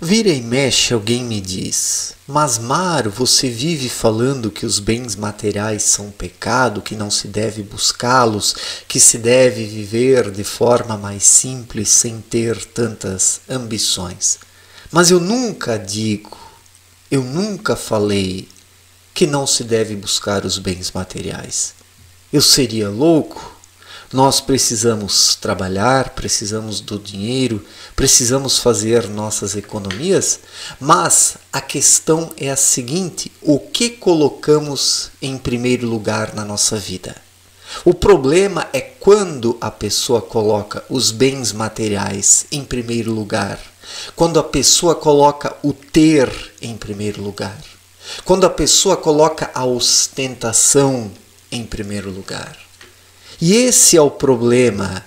Vira e mexe alguém me diz: mas Maro, você vive falando que os bens materiais são pecado, que não se deve buscá-los, que se deve viver de forma mais simples sem ter tantas ambições. Mas eu nunca digo, eu nunca falei que não se deve buscar os bens materiais. Eu seria louco? Nós precisamos trabalhar, precisamos do dinheiro, precisamos fazer nossas economias, mas a questão é a seguinte: o que colocamos em primeiro lugar na nossa vida? O problema é quando a pessoa coloca os bens materiais em primeiro lugar, quando a pessoa coloca o ter em primeiro lugar, quando a pessoa coloca a ostentação em primeiro lugar. E esse é o problema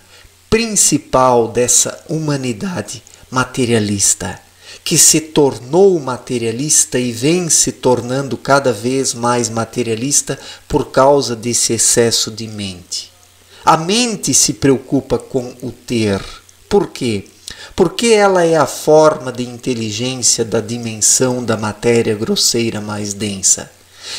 principal dessa humanidade materialista, que se tornou materialista e vem se tornando cada vez mais materialista por causa desse excesso de mente. A mente se preocupa com o ter. Por quê? Porque ela é a forma de inteligência da dimensão da matéria grosseira mais densa.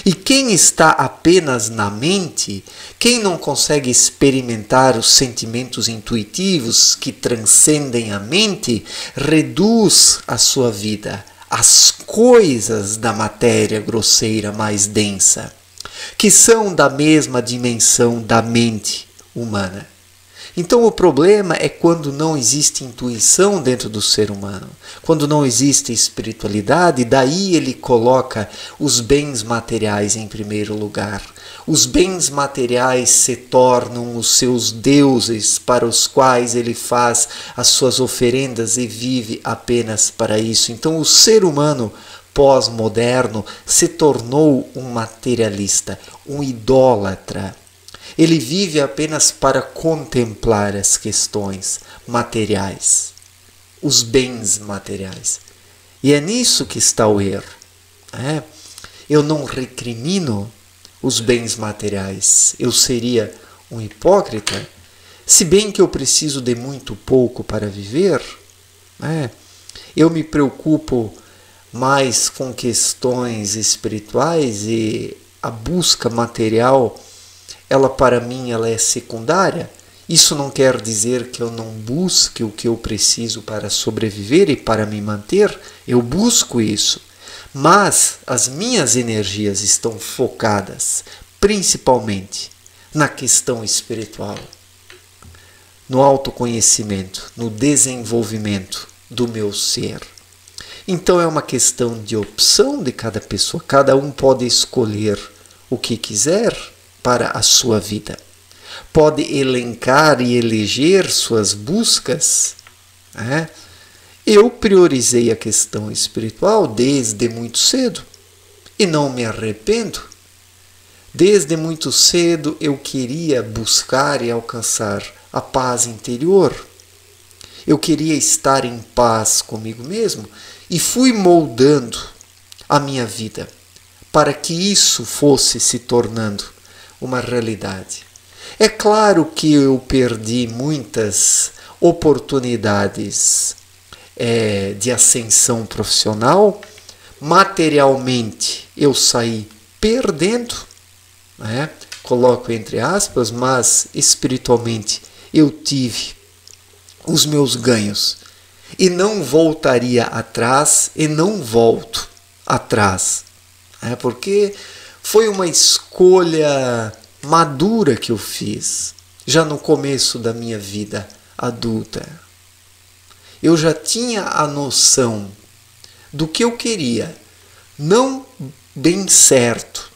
E quem está apenas na mente, quem não consegue experimentar os sentimentos intuitivos que transcendem a mente, reduz a sua vida às coisas da matéria grosseira mais densa, que são da mesma dimensão da mente humana. Então o problema é quando não existe intuição dentro do ser humano, quando não existe espiritualidade, daí ele coloca os bens materiais em primeiro lugar. Os bens materiais se tornam os seus deuses para os quais ele faz as suas oferendas e vive apenas para isso. Então o ser humano pós-moderno se tornou um materialista, um idólatra. Ele vive apenas para contemplar as questões materiais, os bens materiais. E é nisso que está o erro. Eu não recrimino os bens materiais. Eu seria um hipócrita, se bem que eu preciso de muito pouco para viver. Eu me preocupo mais com questões espirituais e a busca material, ela para mim ela é secundária. Isso não quer dizer que eu não busque o que eu preciso para sobreviver e para me manter. Eu busco isso. Mas as minhas energias estão focadas principalmente na questão espiritual, no autoconhecimento, no desenvolvimento do meu ser. Então é uma questão de opção de cada pessoa. Cada um pode escolher o que quiser para a sua vida. Pode elencar e eleger suas buscas. Eu priorizei a questão espiritual desde muito cedo e não me arrependo. Desde muito cedo eu queria buscar e alcançar a paz interior. Eu queria estar em paz comigo mesmo e fui moldando a minha vida para que isso fosse se tornando uma realidade. É claro que eu perdi muitas oportunidades de ascensão profissional. Materialmente eu saí perdendo, coloco entre aspas, mas espiritualmente eu tive os meus ganhos e não voltaria atrás e não volto atrás, porque foi uma escolha madura que eu fiz já no começo da minha vida adulta. Eu já tinha a noção do que eu queria, não bem certo,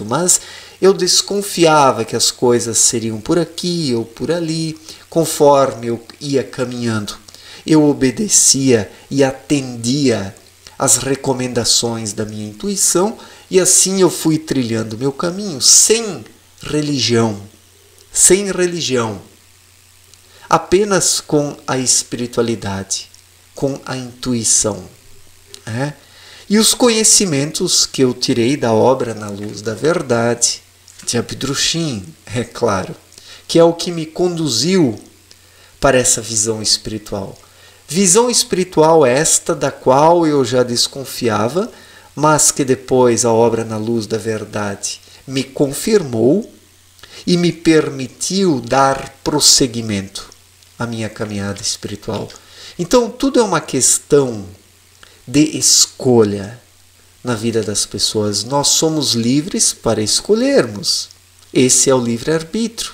mas eu desconfiava que as coisas seriam por aqui ou por ali. Conforme eu ia caminhando, eu obedecia e atendia às recomendações da minha intuição, e assim eu fui trilhando meu caminho sem religião, apenas com a espiritualidade, com a intuição. E os conhecimentos que eu tirei da obra Na Luz da Verdade, de Abdrushim, é claro, que é o que me conduziu para essa visão espiritual. Visão espiritual esta da qual eu já desconfiava, mas que depois a obra na luz da verdade me confirmou e me permitiu dar prosseguimento à minha caminhada espiritual. Então tudo é uma questão de escolha na vida das pessoas. Nós somos livres para escolhermos. Esse é o livre-arbítrio.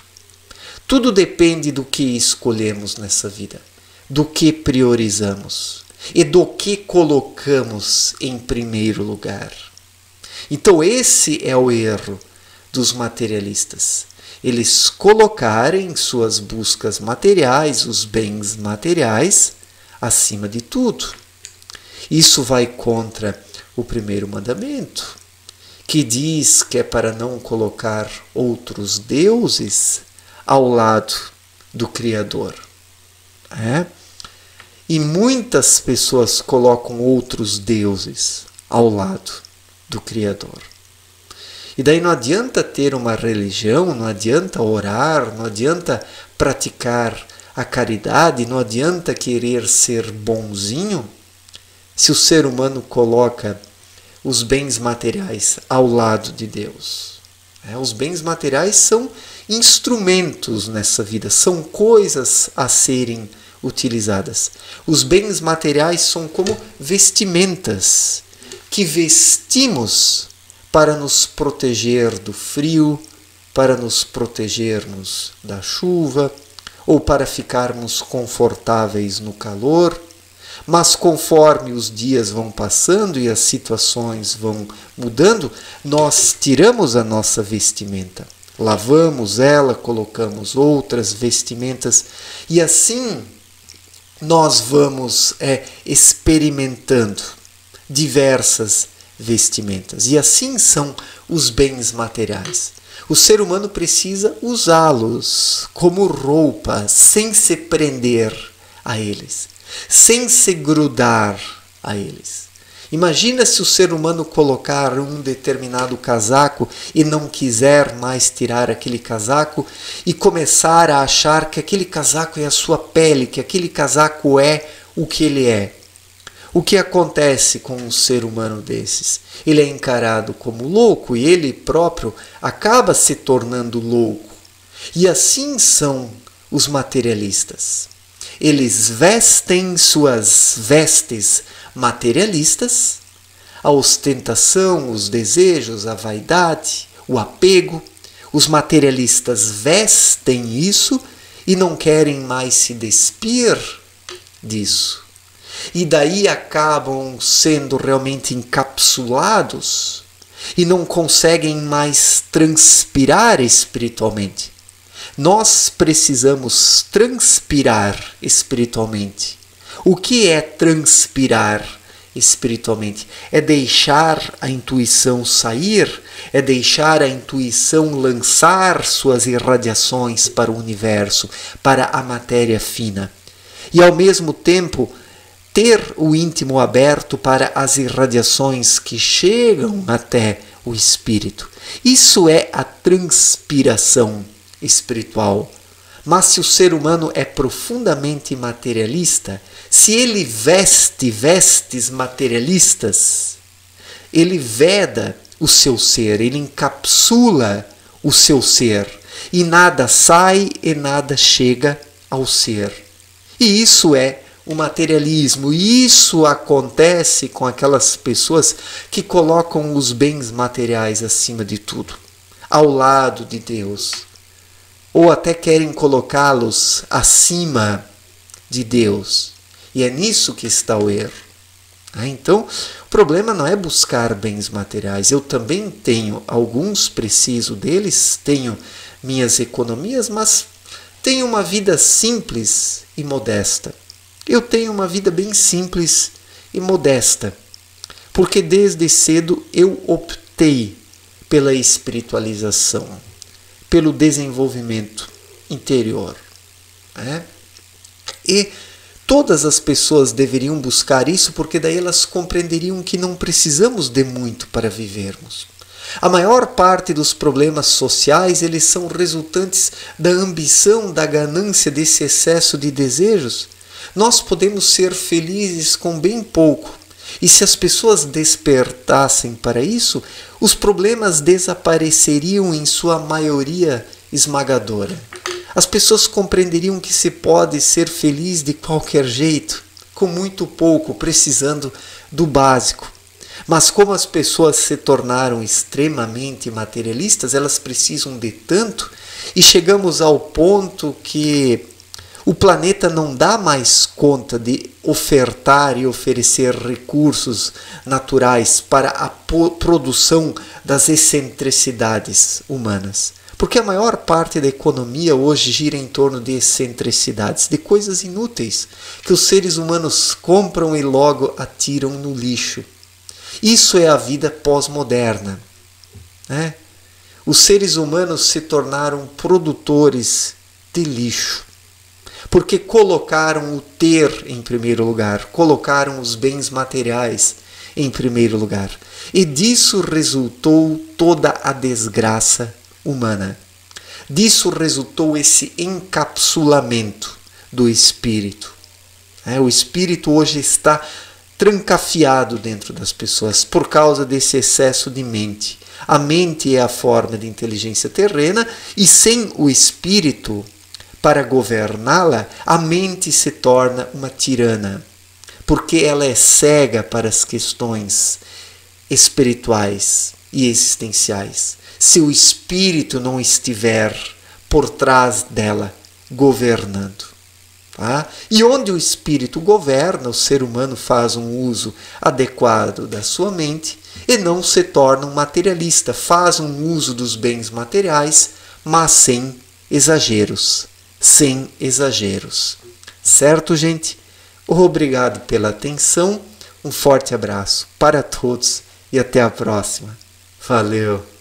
Tudo depende do que escolhemos nessa vida, do que priorizamos e do que colocamos em primeiro lugar. Então esse é o erro dos materialistas. Eles colocarem suas buscas materiais, os bens materiais, acima de tudo. Isso vai contra o primeiro mandamento, que diz que é para não colocar outros deuses ao lado do Criador. E muitas pessoas colocam outros deuses ao lado do Criador. E daí não adianta ter uma religião, não adianta orar, não adianta praticar a caridade, não adianta querer ser bonzinho, se o ser humano coloca os bens materiais ao lado de Deus. Os bens materiais são instrumentos nessa vida, são coisas a serem utilizadas. Os bens materiais são como vestimentas que vestimos para nos proteger do frio, para nos protegermos da chuva, ou para ficarmos confortáveis no calor. Mas conforme os dias vão passando e as situações vão mudando, nós tiramos a nossa vestimenta, lavamos ela, colocamos outras vestimentas e assim nós vamos experimentando diversas vestimentas. E assim são os bens materiais. O ser humano precisa usá-los como roupa, sem se prender a eles, sem se grudar a eles. Imagina se o ser humano colocar um determinado casaco e não quiser mais tirar aquele casaco e começar a achar que aquele casaco é a sua pele, que aquele casaco é o que ele é. O que acontece com um ser humano desses? Ele é encarado como louco e ele próprio acaba se tornando louco. E assim são os materialistas. Eles vestem suas vestes materialistas, a ostentação, os desejos, a vaidade, o apego. Os materialistas vestem isso e não querem mais se despir disso. E daí acabam sendo realmente encapsulados e não conseguem mais transpirar espiritualmente. Nós precisamos transpirar espiritualmente. O que é transpirar espiritualmente? É deixar a intuição sair, é deixar a intuição lançar suas irradiações para o universo, para a matéria fina. E ao mesmo tempo ter o íntimo aberto para as irradiações que chegam até o espírito. Isso é a transpiração espiritual. Mas se o ser humano é profundamente materialista, se ele veste vestes materialistas, ele veda o seu ser, ele encapsula o seu ser, e nada sai e nada chega ao ser. E isso é o materialismo. E isso acontece com aquelas pessoas que colocam os bens materiais acima de tudo, ao lado de Deus, ou até querem colocá-los acima de Deus. E é nisso que está o erro. Então, o problema não é buscar bens materiais. Eu também tenho alguns, preciso deles, tenho minhas economias, mas tenho uma vida simples e modesta. Eu tenho uma vida bem simples e modesta, porque desde cedo eu optei pela espiritualização, pelo desenvolvimento interior. E todas as pessoas deveriam buscar isso, porque daí elas compreenderiam que não precisamos de muito para vivermos. A maior parte dos problemas sociais, eles são resultantes da ambição, da ganância, desse excesso de desejos. Nós podemos ser felizes com bem pouco. E se as pessoas despertassem para isso, os problemas desapareceriam em sua maioria esmagadora. As pessoas compreenderiam que se pode ser feliz de qualquer jeito, com muito pouco, precisando do básico. Mas como as pessoas se tornaram extremamente materialistas, elas precisam de tanto, e chegamos ao ponto que o planeta não dá mais conta de ofertar e oferecer recursos naturais para a produção das excentricidades humanas. Porque a maior parte da economia hoje gira em torno de excentricidades, de coisas inúteis, que os seres humanos compram e logo atiram no lixo. Isso é a vida pós-moderna, né? Os seres humanos se tornaram produtores de lixo, porque colocaram o ter em primeiro lugar, colocaram os bens materiais em primeiro lugar. E disso resultou toda a desgraça humana. Disso resultou esse encapsulamento do espírito. O espírito hoje está trancafiado dentro das pessoas por causa desse excesso de mente. A mente é a forma de inteligência terrena e sem o espírito para governá-la, a mente se torna uma tirana, porque ela é cega para as questões espirituais e existenciais. Se o espírito não estiver por trás dela, governando. Tá? E onde o espírito governa, o ser humano faz um uso adequado da sua mente e não se torna um materialista, faz um uso dos bens materiais, mas sem exageros. Sem exageros. Certo, gente? Obrigado pela atenção, um forte abraço para todos e até a próxima. Valeu!